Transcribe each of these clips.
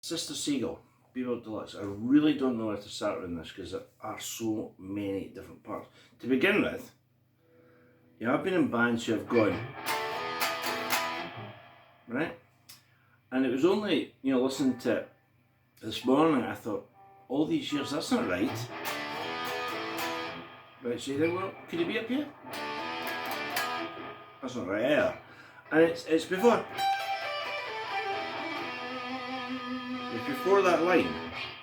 Sister Seagull, Deluxe. I really don't know where to start with this because there are so many different parts. To begin with, you know, I've been in bands who have gone, right? And it was only, you know, listening to it this morning, I thought, all these years, that's not right. Right, so you think, well, could he be up here? That's not right either. And it's before. It's before that line.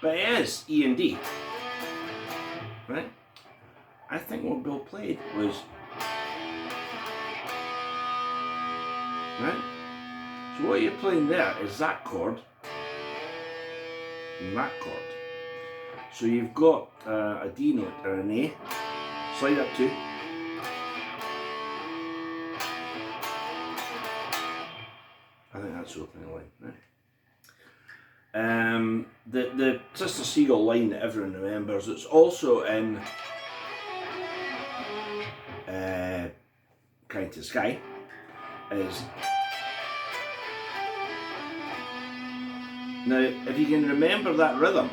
But it is E and D. Right? I think what Bill played was, right? So what you're playing there is that chord and that chord. So you've got a D note and an A, slide up two, I think that's the opening line, right? The Sister Seagull line that everyone remembers, it's also in Kind to Sky, is, now if you can remember that rhythm,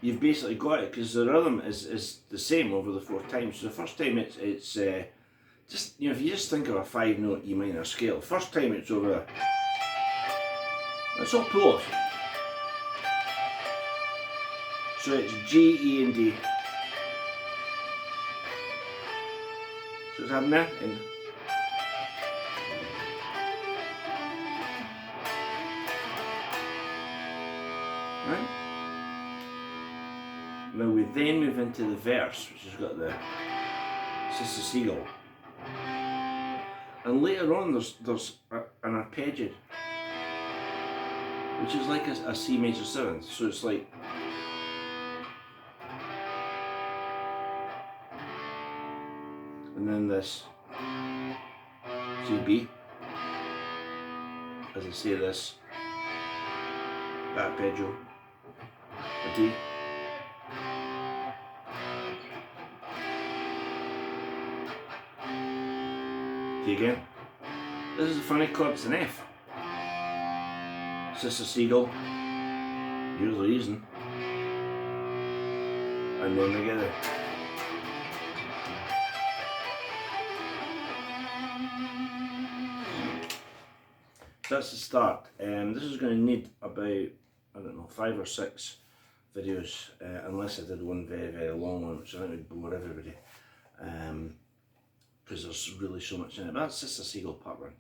you've basically got it, because the rhythm is the same over the 4 times. So the first time it's just, you know, if you just think of a 5-note E minor scale, first time it's over, it's all pull off. So it's G, E and D. So it's having that in. Right? Now we then move into the verse, which has got the Sister Seagull. And later on there's an arpeggio, which is like a C major 7th. So it's like, and then this C B, as I say, this arpeggio, a D, D again. This is a funny chord, it's an F. Sister Seagull, you're the reason. And then together. That's the start. This is going to need about, I don't know, 5 or 6 videos, unless I did one very, very long one, which I think would bore everybody, because there's really so much in it. But that's Sister Seagull part 1.